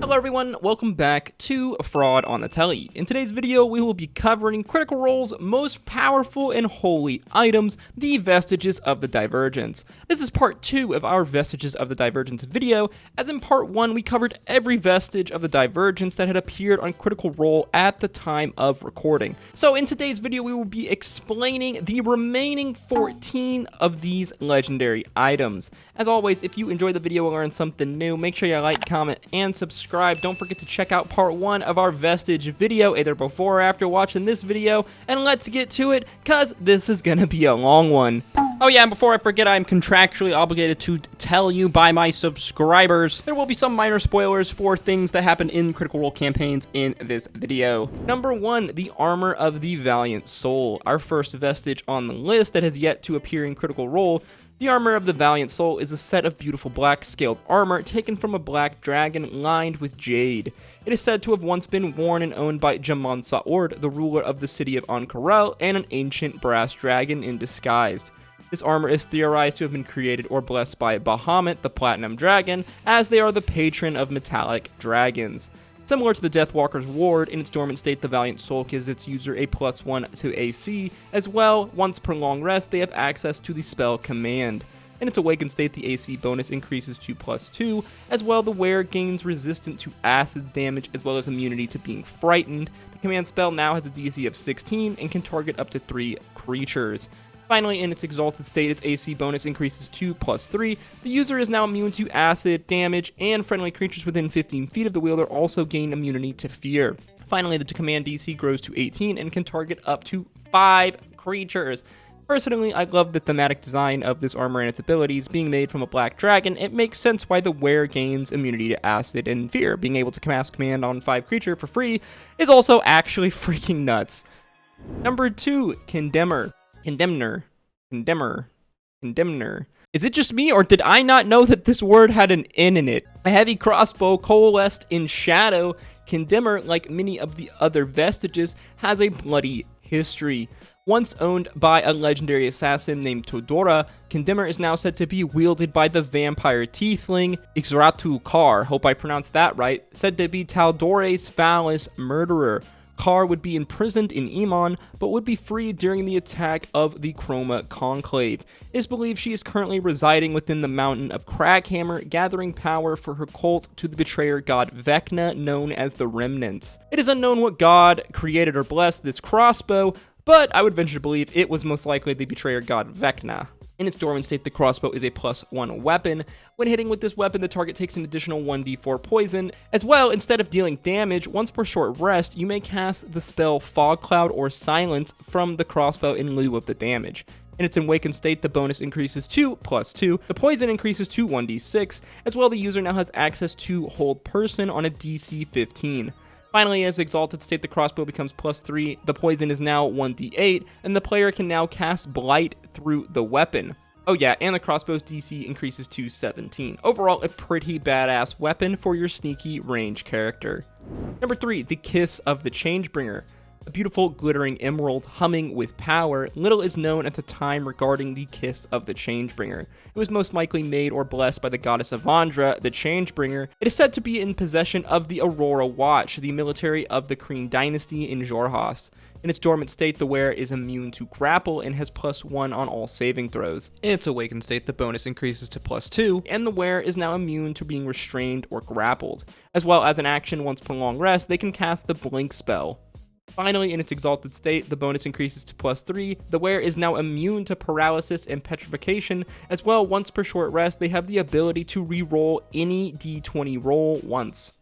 Hello everyone, welcome back to Fraud on the Telly. In today's video, we will be covering Critical Role's most powerful and holy items, the Vestiges of the Divergence. This is part 2 of our Vestiges of the Divergence video, as in part 1 we covered every vestige of the Divergence that had appeared on Critical Role at the time of recording. So in today's video, we will be explaining the remaining 14 of these legendary items. As always, if you enjoyed the video and learned something new, make sure you like, comment, and subscribe. Don't forget to check out part 1 of our Vestige video, either before or after watching this video, and let's get to it, cause this is gonna be a long one. Oh yeah, and before I forget, I'm contractually obligated to tell you by my subscribers, there will be some minor spoilers for things that happen in Critical Role campaigns in this video. Number 1, the Armor of the Valiant Soul, our first vestige on the list that has yet to appear in Critical Role. The Armor of the Valiant Soul is a set of beautiful black scaled armor taken from a black dragon lined with jade. It is said to have once been worn and owned by Jamon Saord, the ruler of the city of Ank'Harel, and an ancient brass dragon in disguise. This armor is theorized to have been created or blessed by Bahamut, the Platinum Dragon, as they are the patron of metallic dragons. Similar to the Deathwalker's Ward, in its dormant state, the Valiant Soul gives its user a +1 to AC. As well, once per long rest, they have access to the spell Command. In its awakened state, the AC bonus increases to +2. As well, the wearer gains resistance to acid damage, as well as immunity to being frightened. The Command spell now has a DC of 16 and can target up to 3 creatures. Finally, in its exalted state, its AC bonus increases to +3. The user is now immune to acid damage, and friendly creatures within 15 feet of the wielder also gain immunity to fear. Finally, the command DC grows to 18 and can target up to 5 creatures. Personally, I love the thematic design of this armor and its abilities. Being made from a black dragon, it makes sense why the wearer gains immunity to acid and fear. Being able to cast command on 5 creatures for free is also actually freaking nuts. Number 2, Condemner. Condemner. Is it just me, or did I not know that this word had an N in it? A heavy crossbow coalesced in shadow, Condemner, like many of the other vestiges, has a bloody history. Once owned by a legendary assassin named Taldorei, Condemner is now said to be wielded by the vampire tiefling Ixratu Kar, hope I pronounced that right, said to be Taldorei's foulest murderer. Kar would be imprisoned in Iman, but would be freed during the attack of the Chroma Conclave. It is believed she is currently residing within the mountain of Craghammer, gathering power for her cult to the betrayer god Vecna, known as the Remnants. It is unknown what god created or blessed this crossbow, but I would venture to believe it was most likely the betrayer god Vecna. In its dormant state, the crossbow is a +1 weapon. When hitting with this weapon, the target takes an additional 1d4 poison. As well, instead of dealing damage, once per short rest, you may cast the spell Fog Cloud or Silence from the crossbow in lieu of the damage. In its awakened state, the bonus increases to +2, the poison increases to 1d6, as well the user now has access to Hold Person on a DC 15. Finally, in its exalted state, the crossbow becomes +3, the poison is now 1d8, and the player can now cast Blight through the weapon. Oh yeah, and the crossbow's DC increases to 17. Overall, a pretty badass weapon for your sneaky range character. Number 3, the Kiss of the Changebringer. A beautiful glittering emerald humming with power, little is known at the time regarding the Kiss of the Changebringer. It was most likely made or blessed by the goddess Avandra, the Changebringer. It is said to be in possession of the Aurora Watch, the military of the Kryn dynasty in Xhorhas. In its dormant state, the wearer is immune to grapple and has +1 on all saving throws. In its awakened state, the bonus increases to +2, and the wearer is now immune to being restrained or grappled. As well as an action once per long rest, they can cast the Blink spell. Finally, in its exalted state, the bonus increases to +3. The wearer is now immune to paralysis and petrification. As well, once per short rest, they have the ability to re-roll any d20 roll once.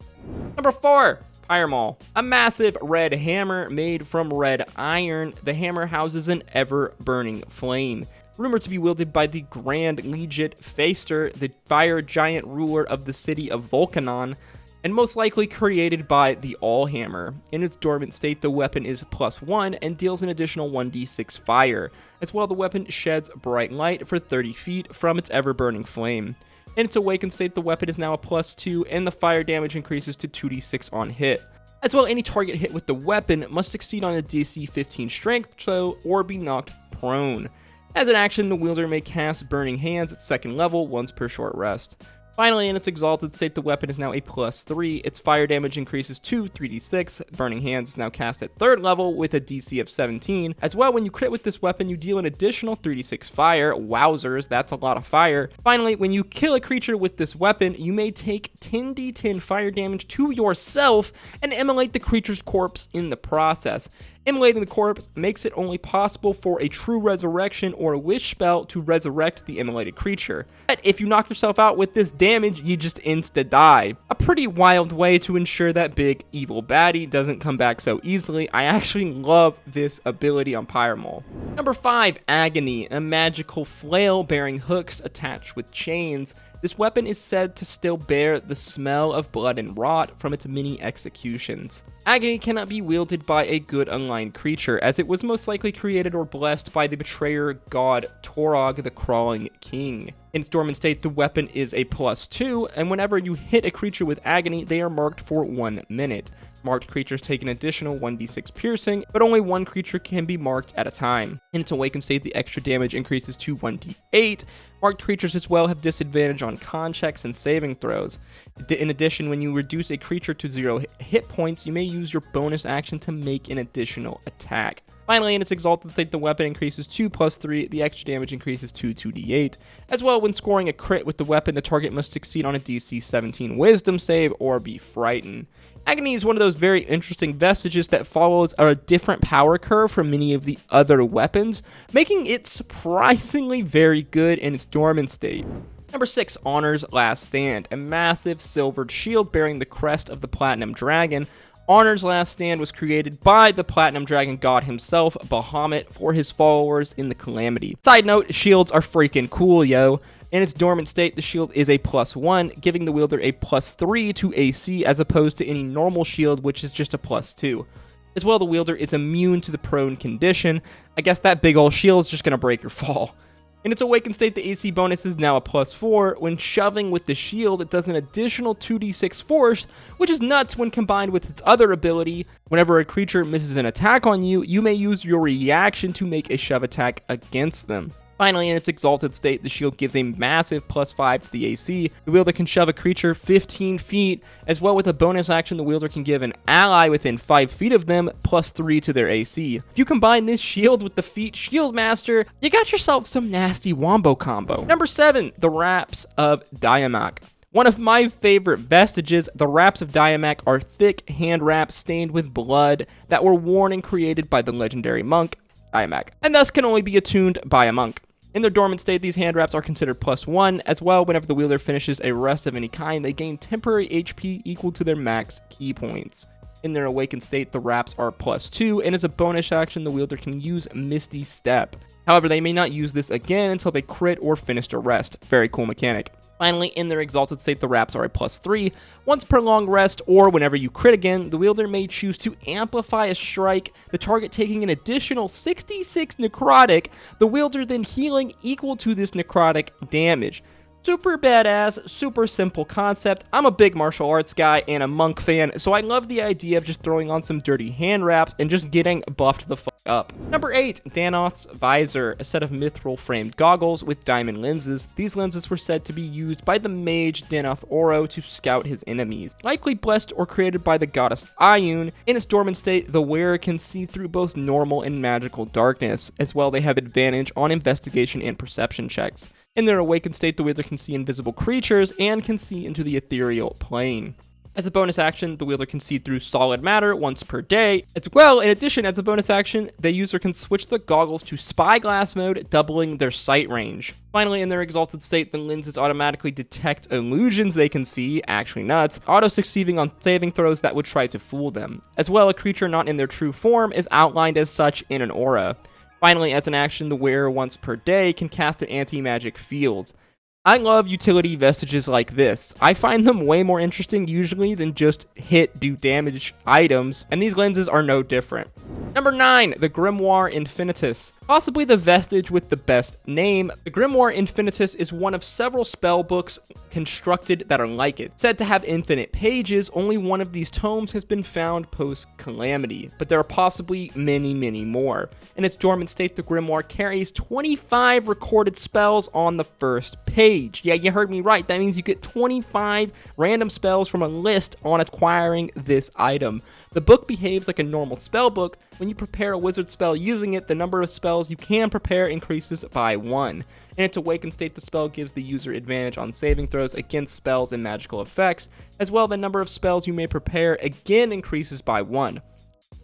Number 4, Pyremaul. A massive red hammer made from red iron. The hammer houses an ever-burning flame. Rumored to be wielded by the Grand Legate Phaester, the fire giant ruler of the city of Volcanon, and most likely created by the Allhammer. In its dormant state, the weapon is +1 and deals an additional 1d6 fire. As well, the weapon sheds bright light for 30 feet from its ever-burning flame. In its awakened state, the weapon is now a +2, and the fire damage increases to 2d6 on hit. As well, any target hit with the weapon must succeed on a DC 15 strength throw or be knocked prone. As an action, the wielder may cast Burning Hands at 2nd level once per short rest. Finally, in its exalted state, the weapon is now a +3. Its fire damage increases to 3d6. Burning Hands is now cast at 3rd level with a DC of 17. As well, when you crit with this weapon, you deal an additional 3d6 fire. Wowzers, that's a lot of fire. Finally, when you kill a creature with this weapon, you may take 10d10 fire damage to yourself and immolate the creature's corpse in the process. Immolating the corpse makes it only possible for a true resurrection or a wish spell to resurrect the immolated creature. But if you knock yourself out with this damage, you just insta-die. A pretty wild way to ensure that big evil baddie doesn't come back so easily. I actually love this ability on Pyremaul. Number 5, Agony, a magical flail bearing hooks attached with chains. This weapon is said to still bear the smell of blood and rot from its many executions. Agony cannot be wielded by a good unlined creature, as it was most likely created or blessed by the betrayer god Torog the Crawling King. In its dormant state, the weapon is a +2, and whenever you hit a creature with Agony, they are marked for 1 minute. Marked creatures take an additional 1d6 piercing, but only one creature can be marked at a time. In its awakened state, the extra damage increases to 1d8. Marked creatures as well have disadvantage on con checks and saving throws. In addition, when you reduce a creature to 0 hit points, you may use your bonus action to make an additional attack. Finally, in its exalted state, the weapon increases to +3, the extra damage increases to 2d8. As well, when scoring a crit with the weapon, the target must succeed on a DC 17 wisdom save or be frightened. Agony is one of those very interesting vestiges that follows a different power curve from many of the other weapons, making it surprisingly very good in its dormant state. Number 6, Honor's Last Stand, a massive silvered shield bearing the crest of the Platinum Dragon. Honor's Last Stand was created by the Platinum Dragon god himself, Bahamut, for his followers in the Calamity. Side note, shields are freaking cool, yo. In its dormant state, the shield is a +1, giving the wielder a +3 to AC as opposed to any normal shield, which is just a +2. As well, the wielder is immune to the prone condition. I guess that big ol' shield is just going to break your fall. In its awakened state, the AC bonus is now a +4. When shoving with the shield, it does an additional 2d6 force, which is nuts when combined with its other ability. Whenever a creature misses an attack on you, you may use your reaction to make a shove attack against them. Finally, in its exalted state, the shield gives a massive +5 to the AC. The wielder can shove a creature 15 feet. As well, with a bonus action, the wielder can give an ally within 5 feet of them +3 to their AC. If you combine this shield with the feat Shield Master, you got yourself some nasty wombo combo. Number 7, the Wraps of Dyamak. One of my favorite vestiges, the Wraps of Dyamak are thick hand wraps stained with blood that were worn and created by the legendary monk, Dyamak, and thus can only be attuned by a monk. In their dormant state, these hand wraps are considered +1. As well, whenever the wielder finishes a rest of any kind, they gain temporary HP equal to their max key points. In their awakened state, the wraps are +2, and as a bonus action, the wielder can use Misty Step. However, they may not use this again until they crit or finish a rest. Very cool mechanic. Finally, in their exalted state, the wraps are a +3. Once per long rest, or whenever you crit again, the wielder may choose to amplify a strike, the target taking an additional 66 necrotic, the wielder then healing equal to this necrotic damage. Super badass, super simple concept. I'm a big martial arts guy and a monk fan, so I love the idea of just throwing on some dirty hand wraps and just getting buffed the fuck up. Number 8, Danoth's Visor, a set of mithril framed goggles with diamond lenses. These lenses were said to be used by the mage Danoth Oro to scout his enemies. Likely blessed or created by the goddess Ioun, in its dormant state, the wearer can see through both normal and magical darkness. As well, they have advantage on investigation and perception checks. In their awakened state, the wielder can see invisible creatures and can see into the ethereal plane. As a bonus action, the wielder can see through solid matter once per day. As well, in addition, as a bonus action, the user can switch the goggles to spyglass mode, doubling their sight range. Finally, in their exalted state, the lenses automatically detect illusions they can see, actually nuts, auto-succeeding on saving throws that would try to fool them. As well, a creature not in their true form is outlined as such in an aura. Finally, as an action, the wearer once per day can cast an anti-magic field. I love utility vestiges like this. I find them way more interesting usually than just do damage items, and these lenses are no different. Number 9, the Grimoire Infinitus. Possibly the vestige with the best name, the Grimoire Infinitus is one of several spell books constructed that are like it. Said to have infinite pages, only one of these tomes has been found post-calamity, but there are possibly many, many more. In its dormant state, the Grimoire carries 25 recorded spells on the first page. Yeah, you heard me right. That means you get 25 random spells from a list on acquiring this item. The book behaves like a normal spell book. When you prepare a wizard spell using it, the number of spells you can prepare increases by 1. In its awakened state, the spell gives the user advantage on saving throws against spells and magical effects. As well, the number of spells you may prepare again increases by 1.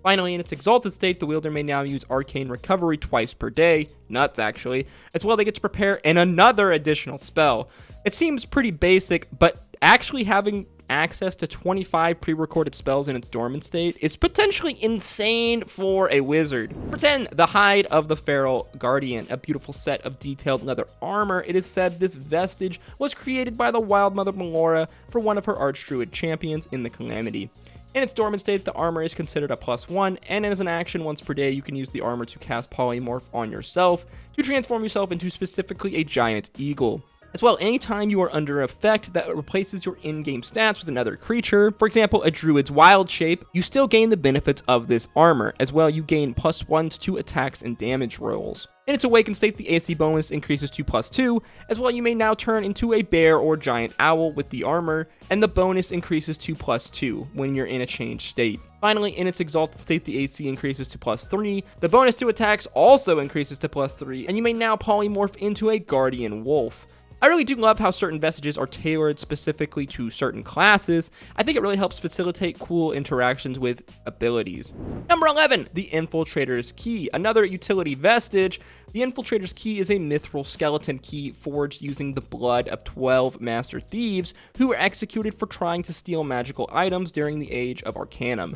Finally, in its exalted state, the wielder may now use arcane recovery twice per day. Nuts, actually. As well, they get to prepare another additional spell. It seems pretty basic, but actually having access to 25 pre-recorded spells in its dormant state is potentially insane for a wizard. Pretend the Hide of the Feral Guardian, a beautiful set of detailed leather armor. It is said this vestige was created by the Wild Mother Melora for one of her Archdruid champions in the Calamity. In its dormant state, the armor is considered a +1, and as an action once per day, you can use the armor to cast Polymorph on yourself to transform yourself into specifically a giant eagle. As well, anytime you are under effect that replaces your in-game stats with another creature, for example, a druid's wild shape, you still gain the benefits of this armor. As well, you gain +1s to attacks and damage rolls. In its awakened state, the AC bonus increases to +2. As well, you may now turn into a bear or giant owl with the armor, and the bonus increases to +2 when you're in a changed state. Finally, in its exalted state, the AC increases to +3. The bonus to attacks also increases to +3, and you may now polymorph into a guardian wolf. I really do love how certain vestiges are tailored specifically to certain classes. I think it really helps facilitate cool interactions with abilities. Number 11, the Infiltrator's Key, another utility vestige. The Infiltrator's Key is a mithril skeleton key forged using the blood of 12 master thieves who were executed for trying to steal magical items during the Age of Arcanum.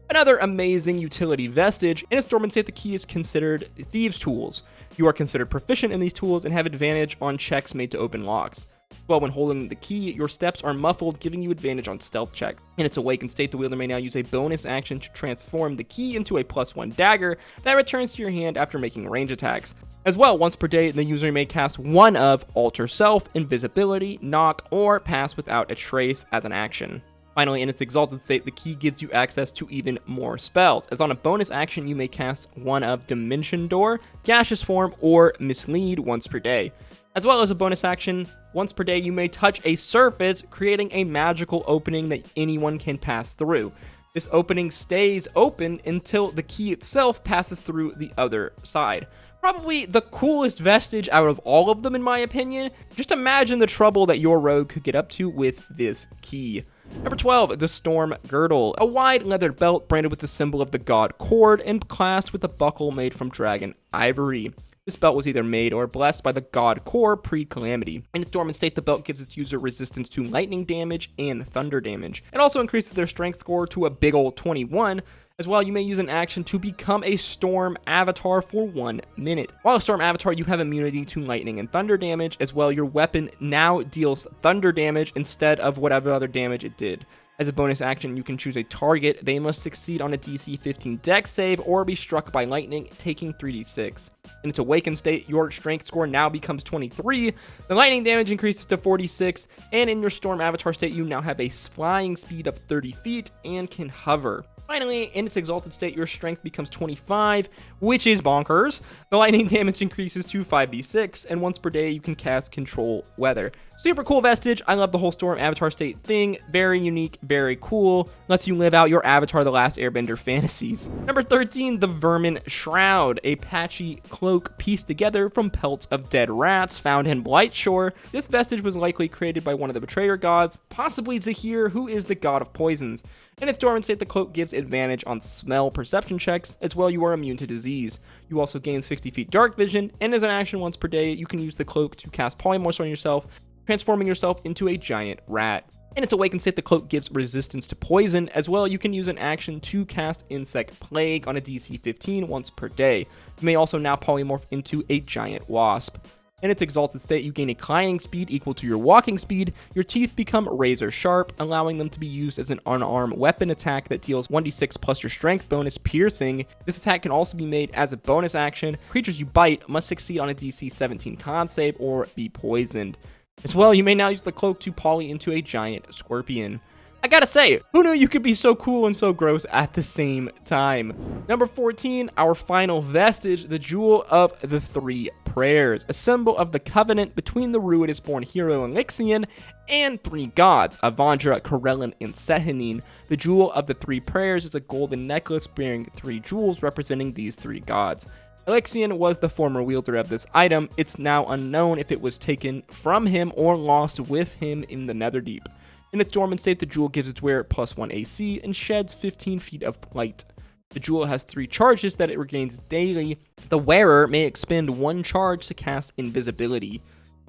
Another amazing utility vestige. In its dormant state, the key is considered thieves' tools. You are considered proficient in these tools and have advantage on checks made to open locks. Well, when holding the key, your steps are muffled, giving you advantage on stealth checks. In its awakened state, the wielder may now use a bonus action to transform the key into a +1 dagger that returns to your hand after making range attacks. As well, once per day, the user may cast one of Alter Self, Invisibility, Knock, or Pass Without a Trace as an action. Finally, in its exalted state, the key gives you access to even more spells, as on a bonus action you may cast one of Dimension Door, Gaseous Form, or Mislead once per day. As well as a bonus action, once per day you may touch a surface, creating a magical opening that anyone can pass through. This opening stays open until the key itself passes through the other side. Probably the coolest vestige out of all of them in my opinion. Just imagine the trouble that your rogue could get up to with this key. Number 12, the Stormgirdle, a wide leathered belt branded with the symbol of the god Cord and clasped with a buckle made from dragon ivory. This belt was either made or blessed by the god Cord pre-calamity. In its dormant state, the belt gives its user resistance to lightning damage and thunder damage. It also increases their strength score to a big ol' 21. As well, you may use an action to become a Storm Avatar for 1 minute. While a Storm Avatar, you have immunity to lightning and thunder damage. As well, your weapon now deals thunder damage instead of whatever other damage it did. As a bonus action, you can choose a target. They must succeed on a DC 15 dex save or be struck by lightning, taking 3d6. In its awakened state, your strength score now becomes 23, the lightning damage increases to 46, and in your Storm Avatar state, you now have a flying speed of 30 feet and can hover. Finally, in its exalted state, your strength becomes 25, which is bonkers. The lightning damage increases to 5d6, and once per day, you can cast Control Weather. Super cool vestige. I love the whole Storm Avatar state thing. Very unique, very cool. Lets you live out your Avatar The Last Airbender fantasies. Number 13, the Verminshroud, a patchy cloak pieced together from pelts of dead rats found in Blightshore. This vestige was likely created by one of the Betrayer gods, possibly Zahir, who is the god of poisons. In its dormant state, the cloak gives advantage on smell perception checks, as well you are immune to disease. You also gain 60 feet dark vision, and as an action once per day, you can use the cloak to cast Polymorph on yourself, transforming yourself into a giant rat. In its awakened state, the cloak gives resistance to poison. As well, you can use an action to cast Insect Plague on a DC 15 once per day. You may also now polymorph into a giant wasp. In its exalted state, you gain a climbing speed equal to your walking speed. Your teeth become razor sharp, allowing them to be used as an unarmed weapon attack that deals 1d6 plus your strength bonus piercing. This attack can also be made as a bonus action. Creatures you bite must succeed on a DC 17 con save or be poisoned. As well, you may now use the cloak to poly into a giant scorpion. I gotta say, who knew you could be so cool and so gross at the same time? Number 14, our final vestige, the Jewel of the Three Prayers, a symbol of the covenant between the Ruidus-born hero Elixion and three gods, Avandra, Corellin, and Sehanine. The Jewel of the Three Prayers is a golden necklace bearing 3 jewels representing these 3 gods. Elixion was the former wielder of this item. It's now unknown if it was taken from him or lost with him in the Netherdeep. In its dormant state, the jewel gives its wearer +1 AC and sheds 15 feet of light. The jewel has 3 charges that it regains daily. The wearer may expend 1 charge to cast invisibility.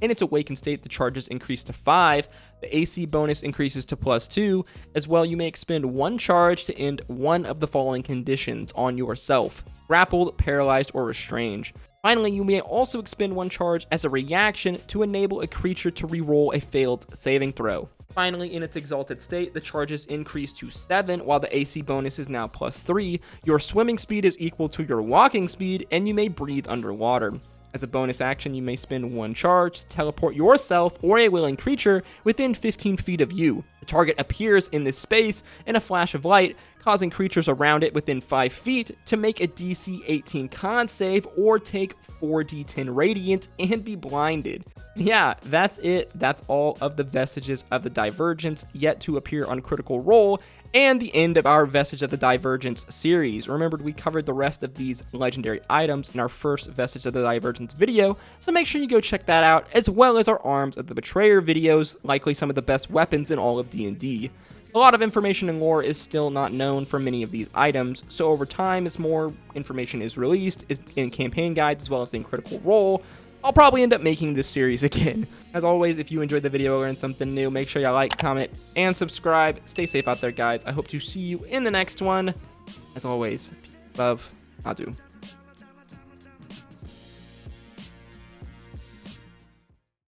In its awakened state, the charges increase to 5. The AC bonus increases to +2. As well, you may expend 1 charge to end one of the following conditions on yourself: grappled, paralyzed, or restrained. Finally, you may also expend 1 charge as a reaction to enable a creature to reroll a failed saving throw. Finally, in its exalted state, the charges increase to 7, while the AC bonus is now +3. Your swimming speed is equal to your walking speed, and you may breathe underwater. As a bonus action, you may spend 1 charge to teleport yourself or a willing creature within 15 feet of you. The target appears in this space in a flash of light, causing creatures around it within 5 feet to make a DC 18 con save or take 4d10 radiant and be blinded. Yeah, that's it. That's all of the vestiges of the Divergence yet to appear on Critical Role, and the end of our Vestige of the Divergence series. Remember, we covered the rest of these legendary items in our first Vestige of the Divergence video, so make sure you go check that out, as well as our Arms of the Betrayer videos, likely some of the best weapons in all of D&D. A lot of information and lore is still not known for many of these items, so over time, as more information is released in campaign guides as well as in Critical Role, I'll probably end up making this series again. As always, if you enjoyed the video or learned something new, make sure you like, comment, and subscribe. Stay safe out there, guys. I hope to see you in the next one. As always, love, adieu.